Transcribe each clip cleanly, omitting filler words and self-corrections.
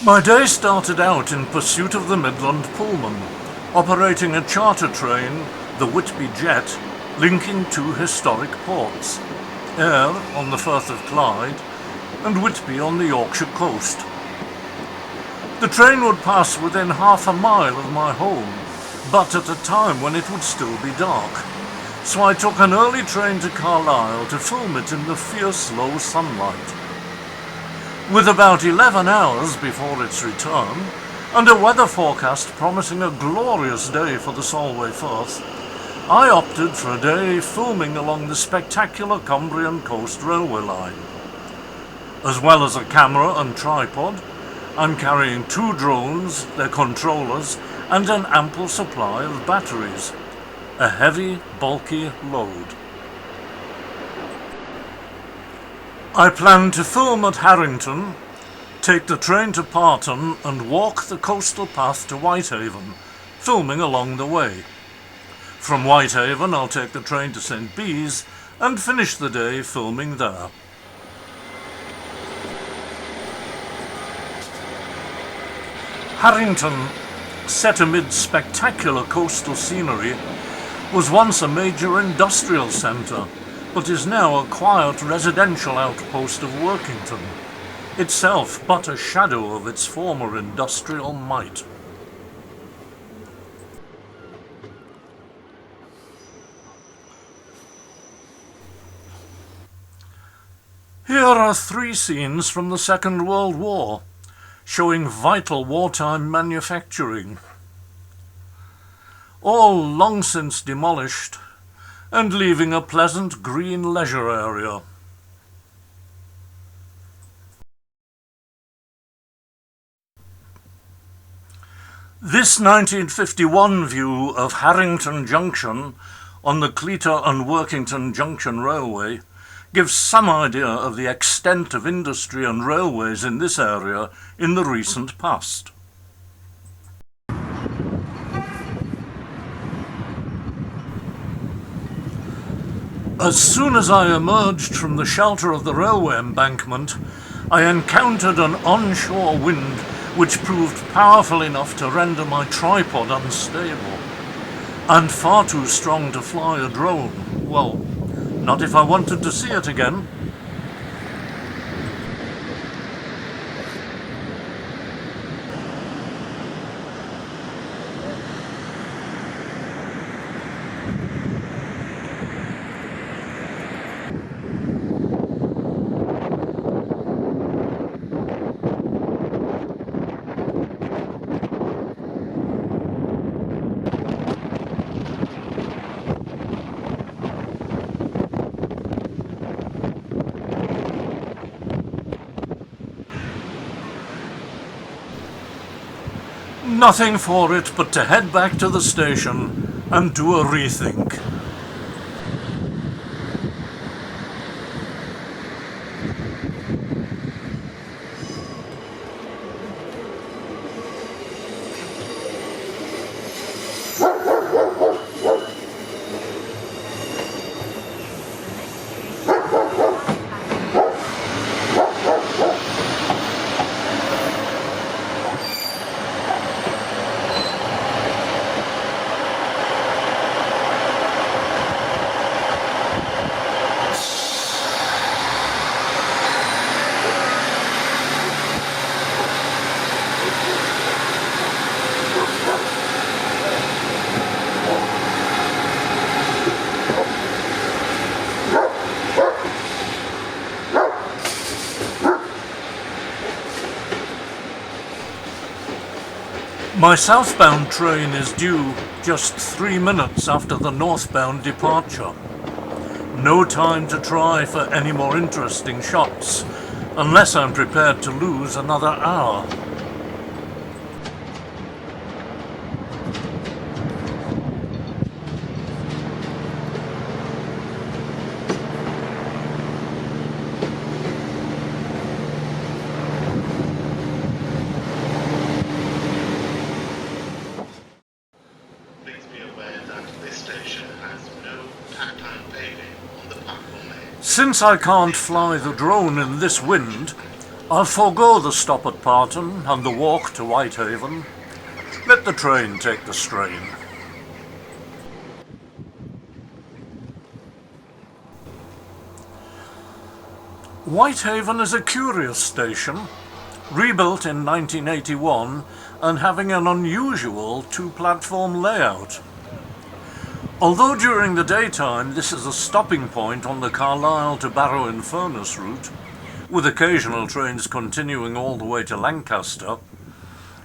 My day started out in pursuit of the Midland Pullman, operating a charter train, the Whitby Jet, linking two historic ports, Ayr on the Firth of Clyde and Whitby on the Yorkshire coast. The train would pass within half a mile of my home, but at a time when it would still be dark, so I took an early train to Carlisle to film it in the fierce low sunlight. With about 11 hours before its return, and a weather forecast promising a glorious day for the Solway Firth, I opted for a day filming along the spectacular Cumbrian Coast railway line. As well as a camera and tripod, I'm carrying 2 drones, their controllers, and an ample supply of batteries. A heavy, bulky load. I plan to film at Harrington, take the train to Parton and walk the coastal path to Whitehaven, filming along the way. From Whitehaven I'll take the train to St. Bees and finish the day filming there. Harrington, set amid spectacular coastal scenery, was once a major industrial centre, but is now a quiet residential outpost of Workington, itself but a shadow of its former industrial might. Here are 3 scenes from the Second World War, showing vital wartime manufacturing, all long since demolished, and leaving a pleasant green leisure area. This 1951 view of Harrington Junction on the Cleator and Workington Junction Railway gives some idea of the extent of industry and railways in this area in the recent past. As soon as I emerged from the shelter of the railway embankment, I encountered an onshore wind which proved powerful enough to render my tripod unstable, and far too strong to fly a drone. Well, not if I wanted to see it again. Nothing for it but to head back to the station and do a rethink. My southbound train is due just 3 minutes after the northbound departure. No time to try for any more interesting shots, unless I'm prepared to lose another hour. Since I can't fly the drone in this wind, I'll forego the stop at Parton and the walk to Whitehaven. Let the train take the strain. Whitehaven is a curious station, rebuilt in 1981 and having an unusual two-platform layout. Although during the daytime this is a stopping point on the Carlisle to Barrow-in-Furness route, with occasional trains continuing all the way to Lancaster,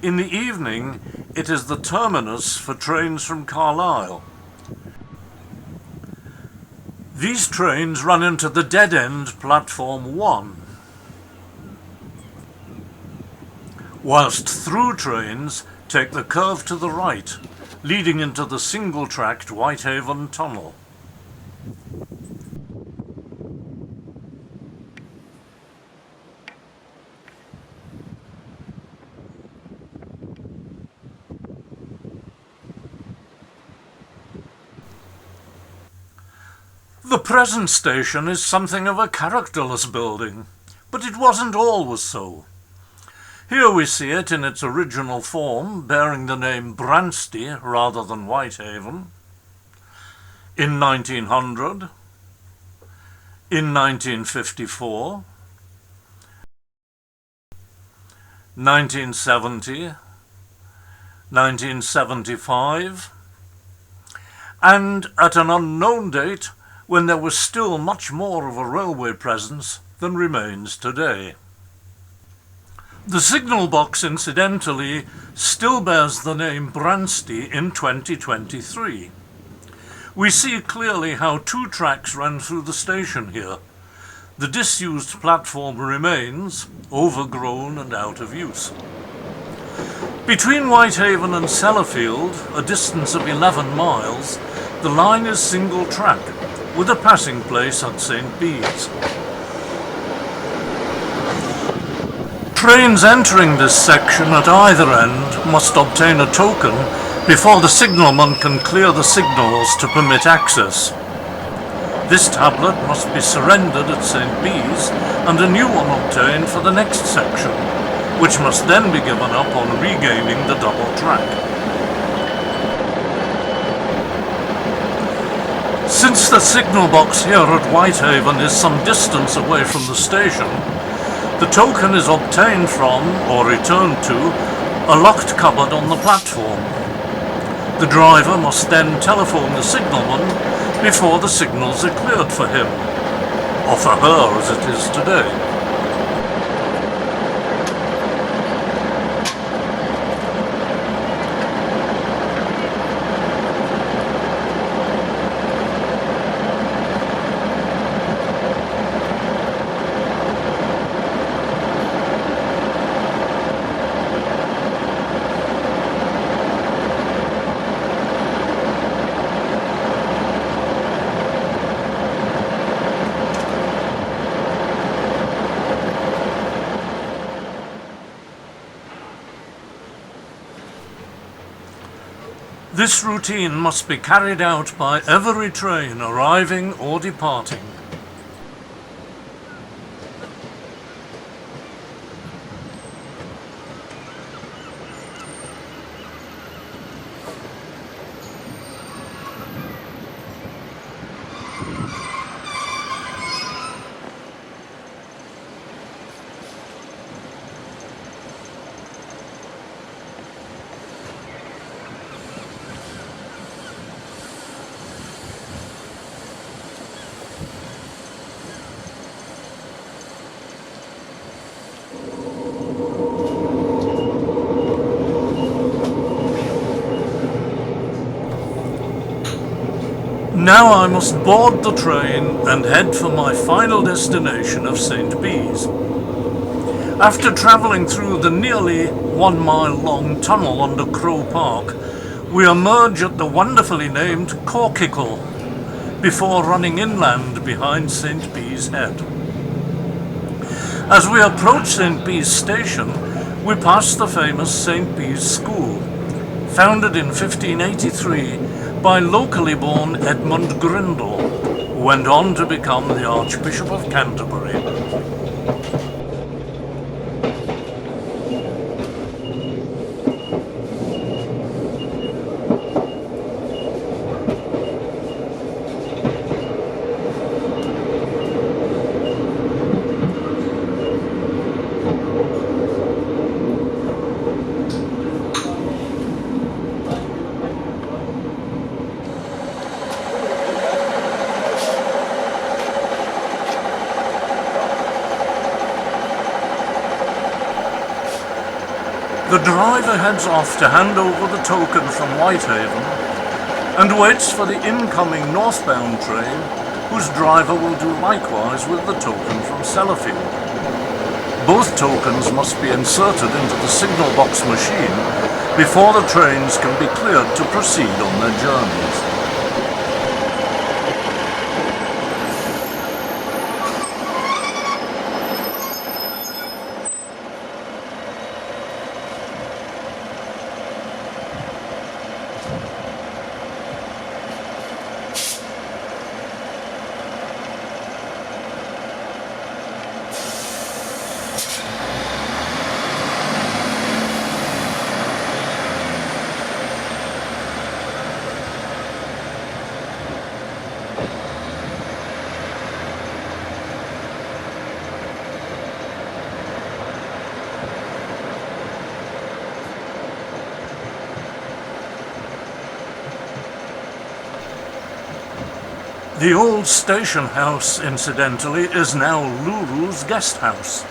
in the evening it is the terminus for trains from Carlisle. These trains run into the dead-end Platform 1, whilst through trains take the curve to the right, leading into the single-tracked Whitehaven Tunnel. The present station is something of a characterless building, but it wasn't always so. Here we see it in its original form, bearing the name Branstey rather than Whitehaven, in 1900, in 1954, 1970, 1975, and at an unknown date when there was still much more of a railway presence than remains today. The signal box, incidentally, still bears the name Branstey in 2023. We see clearly how two tracks ran through the station here. The disused platform remains, overgrown and out of use. Between Whitehaven and Sellafield, a distance of 11 miles, the line is single track, with a passing place at St. Bees. Trains entering this section at either end must obtain a token before the signalman can clear the signals to permit access. This tablet must be surrendered at St. Bees and a new one obtained for the next section, which must then be given up on regaining the double track. Since the signal box here at Whitehaven is some distance away from the station, the token is obtained from, or returned to, a locked cupboard on the platform. The driver must then telephone the signalman before the signals are cleared for him, or for her as it is today. This routine must be carried out by every train arriving or departing. Now I must board the train and head for my final destination of St. Bees. After travelling through the nearly 1 mile long tunnel under Crow Park, we emerge at the wonderfully named Corkicle, before running inland behind St. Bees Head. As we approach St. Bees Station, we pass the famous St. Bees School, founded in 1583 by locally born Edmund Grindal, who went on to become the Archbishop of Canterbury. The driver heads off to hand over the token from Whitehaven and waits for the incoming northbound train, whose driver will do likewise with the token from Sellafield. Both tokens must be inserted into the signal box machine before the trains can be cleared to proceed on their journeys. The old station house, incidentally, is now Luru's guest house.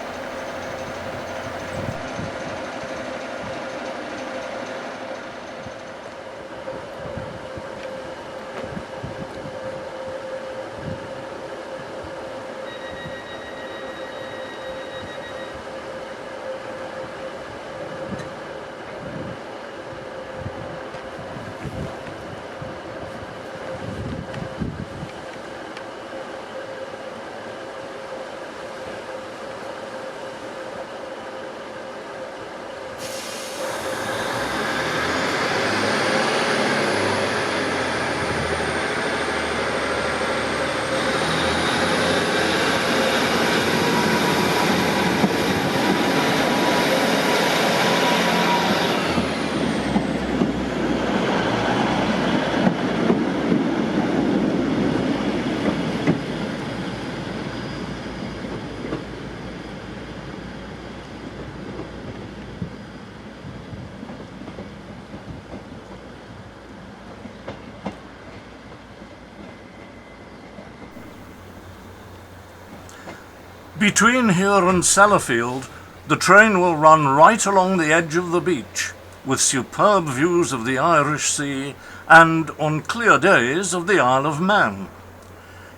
Between here and Sellafield, the train will run right along the edge of the beach, with superb views of the Irish Sea and, on clear days, of the Isle of Man.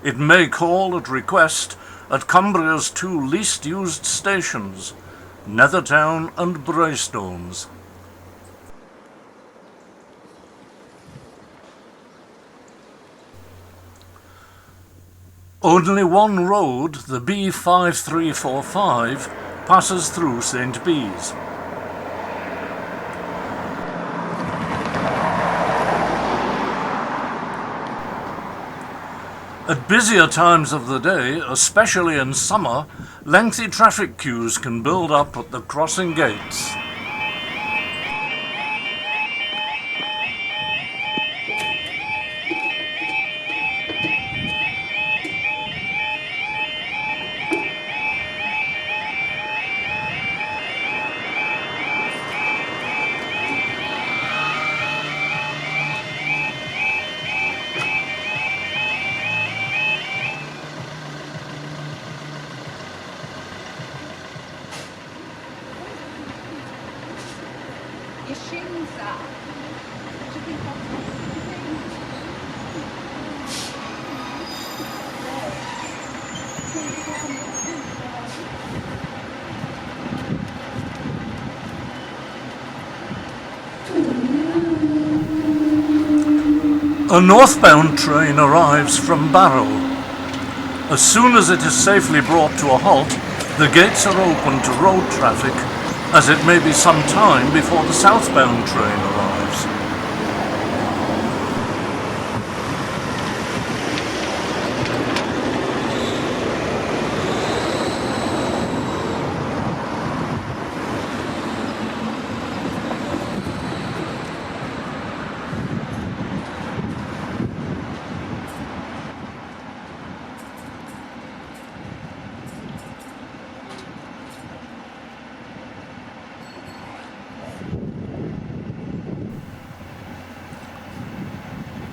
It may call at request at Cumbria's two least used stations, Nethertown and Braystones. Only one road, the B5345, passes through St. Bees. At busier times of the day, especially in summer, lengthy traffic queues can build up at the crossing gates. A northbound train arrives from Barrow. As soon as it is safely brought to a halt, the gates are open to road traffic, as it may be some time before the southbound train arrives.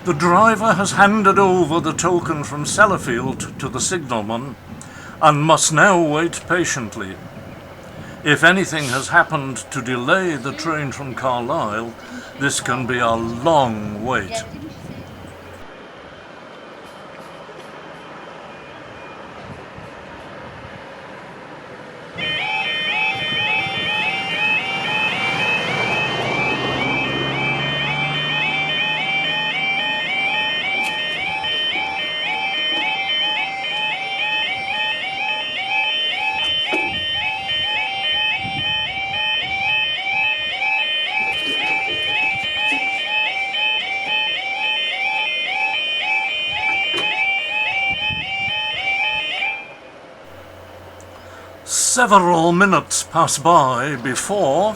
The driver has handed over the token from Sellafield to the signalman and must now wait patiently. If anything has happened to delay the train from Carlisle, this can be a long wait. Several minutes pass by before...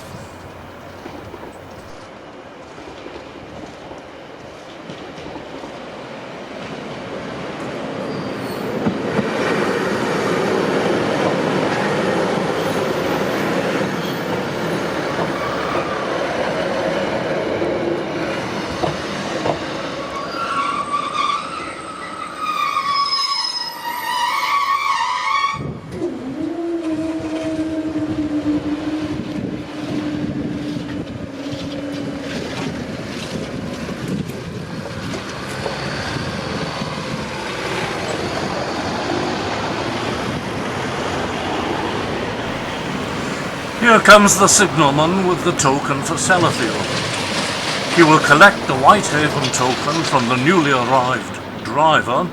Here comes the signalman with the token for Sellafield. He will collect the Whitehaven token from the newly arrived driver,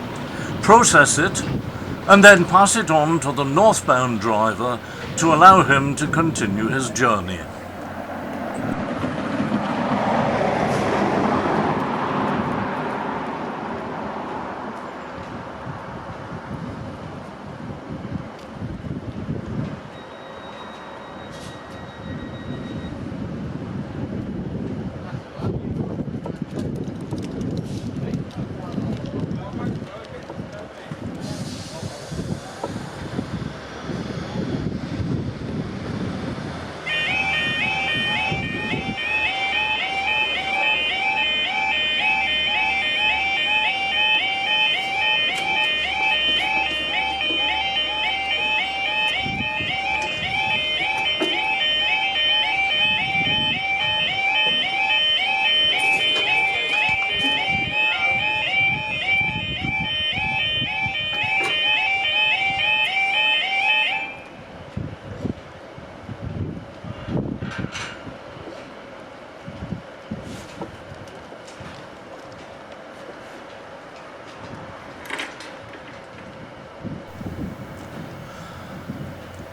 process it, and then pass it on to the northbound driver to allow him to continue his journey.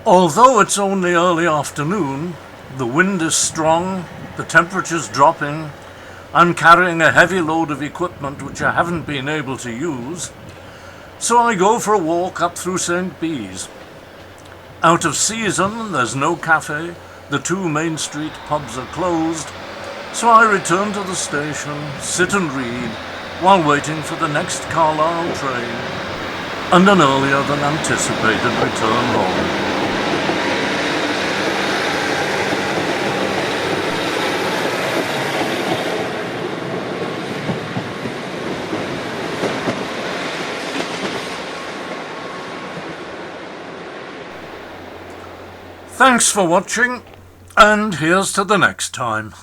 Although it's only early afternoon, the wind is strong, the temperature's dropping, I'm carrying a heavy load of equipment which I haven't been able to use, so I go for a walk up through St. Bees. Out of season, there's no cafe, the two Main Street pubs are closed, so I return to the station, sit and read, while waiting for the next Carlisle train and an earlier than anticipated return home. Thanks for watching, and here's to the next time.